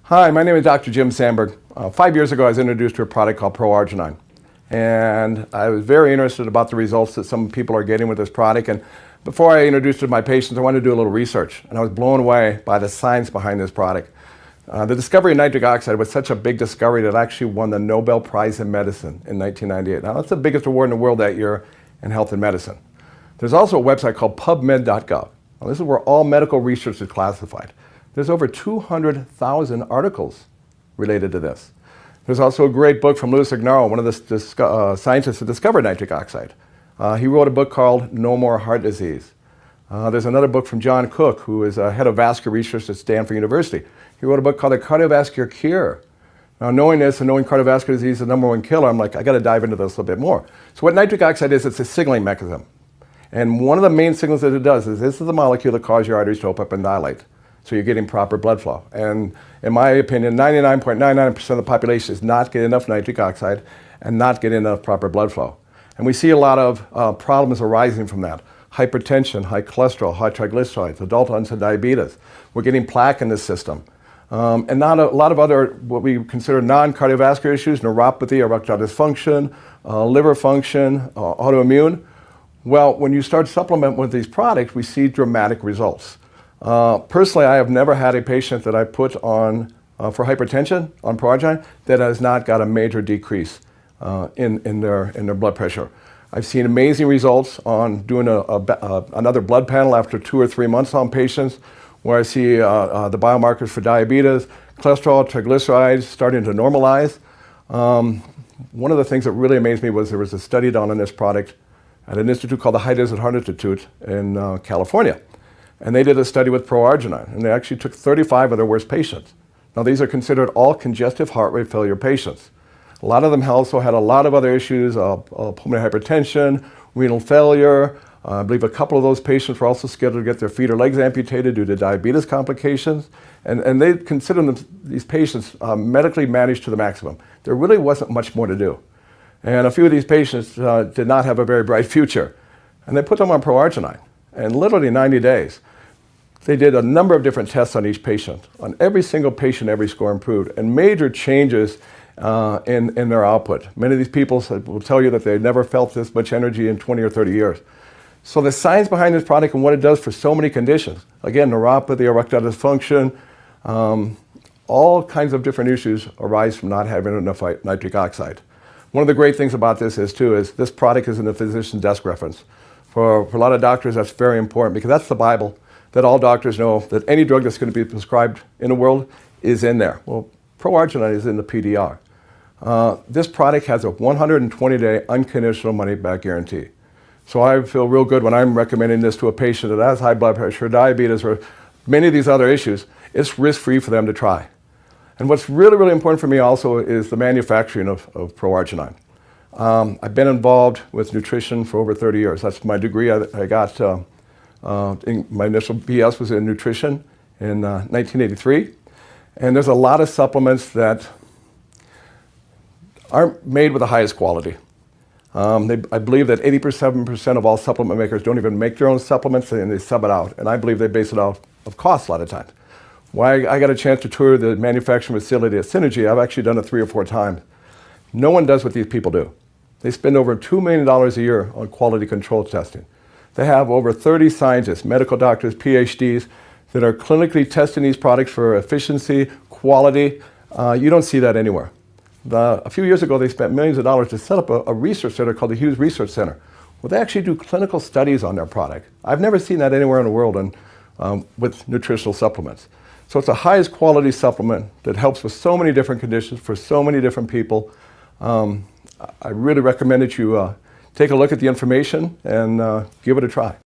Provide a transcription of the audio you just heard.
Hi, my name is Dr. Jim Sandberg. 5 years ago, I was introduced to a product called Pro-Arginine. And I was very interested about the results that some people are getting with this product. And before I introduced it to my patients, I wanted to do a little research. And I was blown away by the science behind this product. The discovery of nitric oxide was such a big discovery that it actually won the Nobel Prize in Medicine in 1998. Now, that's the biggest award in the world that year in health and medicine. There's also a website called pubmed.gov. Now, this is where all medical research is classified. There's over 200,000 articles related to this. There's also a great book from Louis Ignarro, one of the scientists who discovered nitric oxide. He wrote a book called No More Heart Disease. There's another book from John Cook, who is head of vascular research at Stanford University. He wrote a book called The Cardiovascular Cure. Now, knowing this and knowing cardiovascular disease is the number one killer, I'm like, I got to dive into this a little bit more. So what nitric oxide is, it's a signaling mechanism. And one of the main signals that it does is this is the molecule that causes your arteries to open up and dilate. So you're getting proper blood flow. And in my opinion, 99.99% of the population is not getting enough nitric oxide and not getting enough proper blood flow. And we see a lot of problems arising from that. Hypertension, high cholesterol, high triglycerides, adult onset diabetes. We're getting plaque in the system. And not a lot of other, what we consider non-cardiovascular issues, neuropathy, erectile dysfunction, liver function, autoimmune. Well, when you start supplementing with these products, we see dramatic results. Personally, I have never had a patient that I put on for hypertension on Pro-Arginine that has not got a major decrease in their blood pressure. I've seen amazing results on doing another blood panel after 2 or 3 months on patients, where I see the biomarkers for diabetes, cholesterol, triglycerides starting to normalize. One of the things that really amazed me was there was a study done on this product at an institute called the High Desert Heart Institute in California. And they did a study with Pro-Arginine, and they actually took 35 of their worst patients. Now, these are considered all congestive heart rate failure patients. A lot of them also had a lot of other issues, pulmonary hypertension, renal failure. I believe a couple of those patients were also scheduled to get their feet or legs amputated due to diabetes complications. And they considered these patients medically managed to the maximum. There really wasn't much more to do. And a few of these patients did not have a very bright future. And they put them on Pro-Arginine. And literally 90 days, they did a number of different tests on each patient. On every single patient, every score improved, and major changes in their output. Many of these people will tell you that they've never felt this much energy in 20 or 30 years. So the science behind this product and what it does for so many conditions, again, neuropathy, erectile dysfunction, all kinds of different issues arise from not having enough nitric oxide. One of the great things about this is this product is in the physician's desk reference. For a lot of doctors, that's very important because that's the Bible that all doctors know that any drug that's going to be prescribed in the world is in there. Well, Pro-Arginine is in the PDR. This product has a 120-day unconditional money-back guarantee. So I feel real good when I'm recommending this to a patient that has high blood pressure, diabetes, or many of these other issues. It's risk-free for them to try. And what's really, really important for me also is the manufacturing of Pro-Arginine. I've been involved with nutrition for over 30 years. That's my degree. I got, my initial BS was in nutrition in 1983. And there's a lot of supplements that aren't made with the highest quality. I believe that 87% of all supplement makers don't even make their own supplements and they sub it out. And I believe they base it off of cost a lot of times. Why I got a chance to tour the manufacturing facility at Synergy, I've actually done it 3 or 4 times. No one does what these people do. They spend over $2 million a year on quality control testing. They have over 30 scientists, medical doctors, PhDs, that are clinically testing these products for efficiency, quality. You don't see that anywhere. A few years ago, they spent millions of dollars to set up a research center called the Hughes Research Center, where they actually do clinical studies on their product. I've never seen that anywhere in the world with nutritional supplements. So it's the highest quality supplement that helps with so many different conditions for so many different people. I really recommend that you take a look at the information and give it a try.